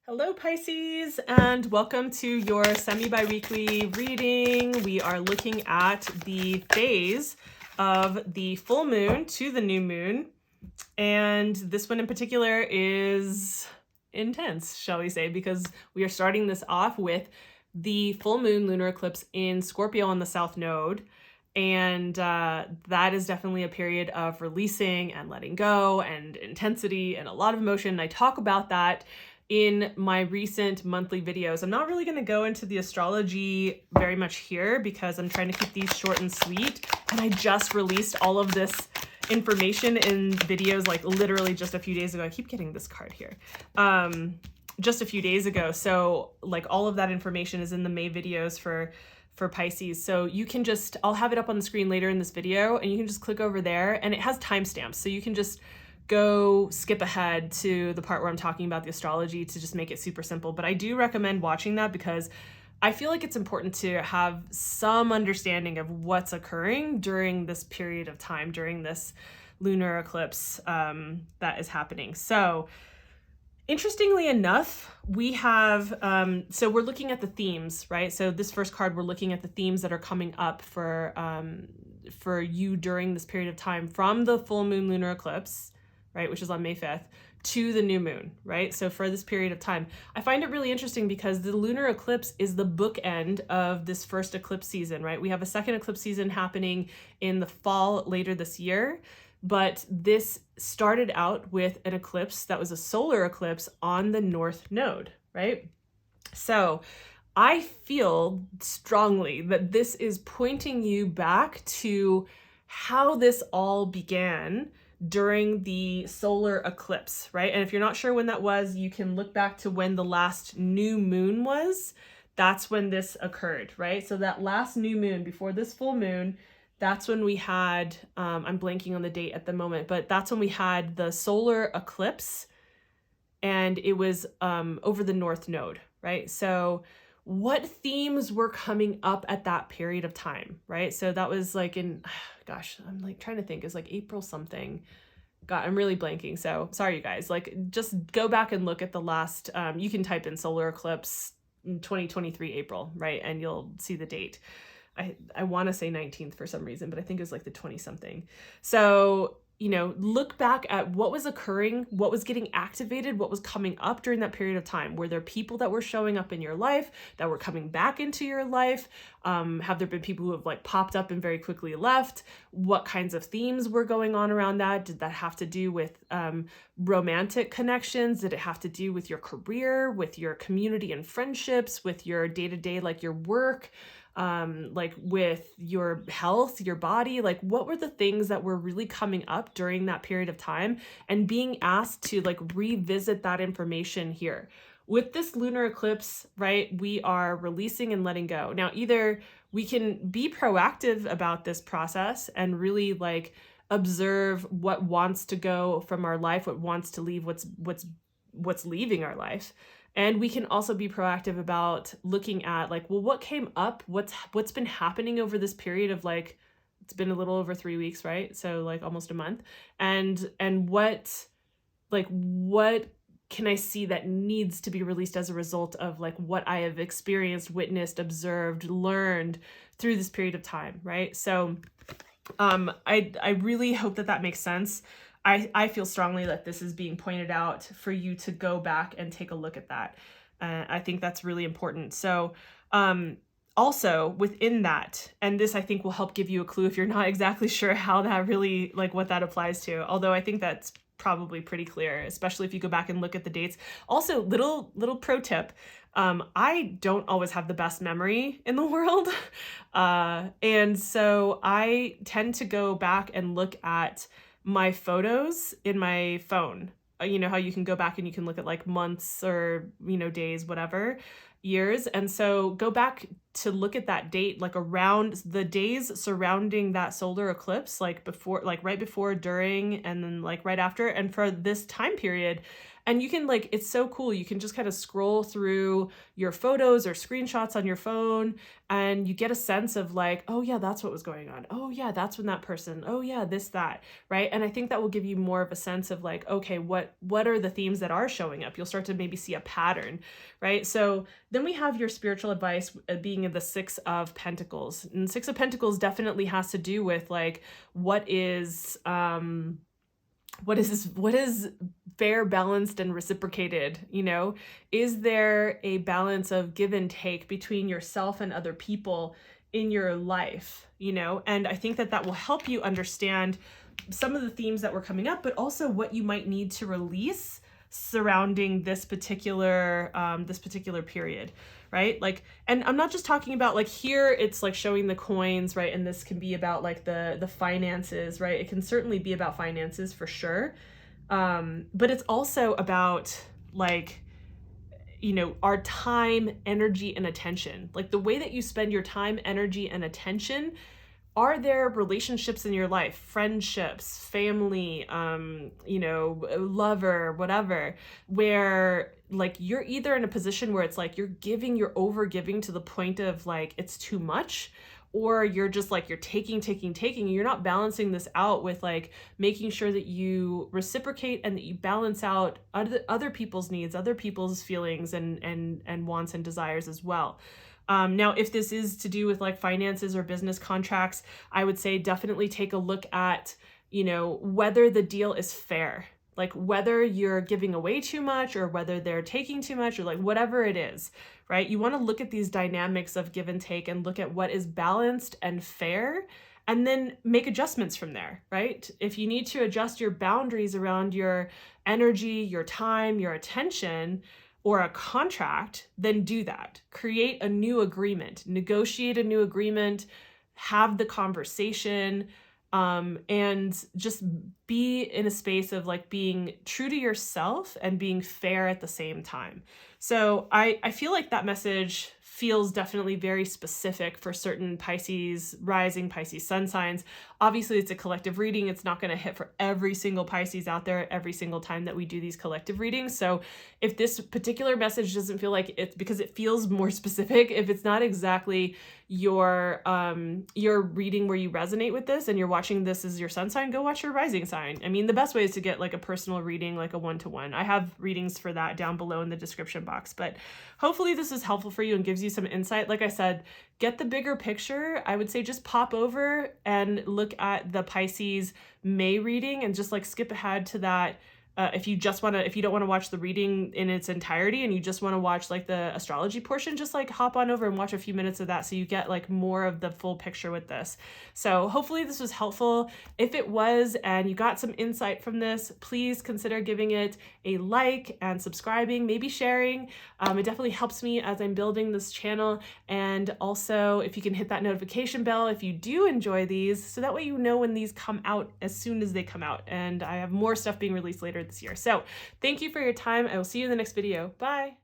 Hello Pisces, and welcome to your semi-biweekly reading. We are looking at the phase of the full moon to the new moon, and this one in particular is intense, shall we say, because we are starting this off with the full moon lunar eclipse in Scorpio on the south node. And that is definitely a period of releasing and letting go and intensity and a lot of emotion. I talk about that in my recent monthly videos. I'm not really going to go into the astrology very much here because I'm trying to keep these short and sweet. And I just released all of this information in videos like literally just a few days ago. I keep getting this card here. Just a few days ago. So like all of that information is in the May videos for Pisces. So you can just, I'll have it up on the screen later in this video and you can just click over there and it has timestamps. So you can just go skip ahead to the part where I'm talking about the astrology to just make it super simple. But I do recommend watching that because I feel like it's important to have some understanding of what's occurring during this period of time, during this lunar eclipse that is happening. So interestingly enough, we have, so we're looking at the themes, right? So this first card, we're looking at the themes that are coming up for you during this period of time from the full moon lunar eclipse, right? Which is on May 5th to the new moon, right? So for this period of time, I find it really interesting because the lunar eclipse is the bookend of this first eclipse season, right? We have a second eclipse season happening in the fall later this year. But this started out with an eclipse that was a solar eclipse on the north node, right? So I feel strongly that this is pointing you back to how this all began during the solar eclipse, right? And if you're not sure when that was, you can look back to when the last new moon was. That's when this occurred, right? So that last new moon before this full moon, that's when we had, I'm blanking on the date at the moment, but that's when we had the solar eclipse and it was over the north node, right? So what themes were coming up at that period of time, right? So that was like in, gosh, I'm like trying to think, it's like April something. God, I'm really blanking. So sorry, you guys, like just go back and look at the last, you can type in solar eclipse 2023 April, right? And you'll see the date. I want to say 19th for some reason, but I think it was like the 20 something. So, look back at what was occurring, what was getting activated, what was coming up during that period of time. Were there people that were showing up in your life that were coming back into your life? Have there been people who have like popped up and very quickly left? What kinds of themes were going on around that? Did that have to do with romantic connections? Did it have to do with your career, with your community and friendships, with your day-to-day, like your work? Like with your health, your body, like what were the things that were really coming up during that period of time and being asked to like revisit that information here. With this lunar eclipse, right, we are releasing and letting go. Now, either we can be proactive about this process and really like observe what wants to go from our life, what wants to leave, what's leaving our life. And we can also be proactive about looking at like, well, what came up? What's been happening over this period of like, it's been a little over 3 weeks, right? So like almost a month. And what can I see that needs to be released as a result of like what I have experienced, witnessed, observed, learned through this period of time, right? So I really hope that makes sense. I feel strongly that this is being pointed out for you to go back and take a look at that. I think that's really important. So also within that, and this I think will help give you a clue if you're not exactly sure how that really, like what that applies to, although I think that's probably pretty clear, especially if you go back and look at the dates. Also, little pro tip, I don't always have the best memory in the world. And so I tend to go back and look at my photos in my phone. You know how you can go back and you can look at like months or, days, whatever. years. And so go back to look at that date, like around the days surrounding that solar eclipse, like before, like right before, during, and then like right after, and for this time period. And you can like, it's so cool. You can just kind of scroll through your photos or screenshots on your phone, and you get a sense of like, oh yeah, that's what was going on. Oh yeah, that's when that person, oh yeah, this, that, right? And I think that will give you more of a sense of like, okay, what are the themes that are showing up? You'll start to maybe see a pattern, right? So then we have your spiritual advice being in the Six of Pentacles. And Six of Pentacles definitely has to do with like, what is fair, balanced, and reciprocated? You know, is there a balance of give and take between yourself and other people in your life? You know, and I think that that will help you understand some of the themes that were coming up, but also what you might need to release surrounding this particular period, right? Like, and I'm not just talking about like here, it's like showing the coins, right? And this can be about like the finances, right? It can certainly be about finances for sure. But it's also about like, you know, our time, energy, and attention. Like the way that you spend your time, energy, and attention. Are there relationships in your life, friendships, family, you know, lover, whatever, where like you're either in a position where it's like you're over giving to the point of like it's too much, or you're just like you're taking, and you're not balancing this out with like making sure that you reciprocate and that you balance out other people's needs, other people's feelings and wants and desires as well. Now, if this is to do with like finances or business contracts, I would say definitely take a look at, you know, whether the deal is fair, like whether you're giving away too much or whether they're taking too much or like whatever it is, right? You want to look at these dynamics of give and take and look at what is balanced and fair, and then make adjustments from there, right? If you need to adjust your boundaries around your energy, your time, your attention, or a contract, then do that. Create a new agreement, negotiate a new agreement, have the conversation, and just be in a space of like being true to yourself and being fair at the same time. So I feel like that message feels definitely very specific for certain Pisces rising, Pisces sun signs. Obviously, it's a collective reading. It's not going to hit for every single Pisces out there every single time that we do these collective readings. So if this particular message doesn't feel like it's because it feels more specific, if it's not exactly your reading where you resonate with this and you're watching this as your sun sign, go watch your rising sign. I mean, the best way is to get like a personal reading, like a one-to-one. I have readings for that down below in the description box, but hopefully this is helpful for you and gives you some insight. Like I said, get the bigger picture. I would say just pop over and look at the Pisces May reading and just like skip ahead to that. If you don't want to watch the reading in its entirety and you just want to watch like the astrology portion, just like hop on over and watch a few minutes of that so you get like more of the full picture with this. So hopefully this was helpful. If it was and you got some insight from this, please consider giving it a like and subscribing, maybe sharing. It definitely helps me as I'm building this channel. And also if you can hit that notification bell if you do enjoy these, so that way you know when these come out as soon as they come out. And I have more stuff being released later this year. So thank you for your time. I will see you in the next video. Bye.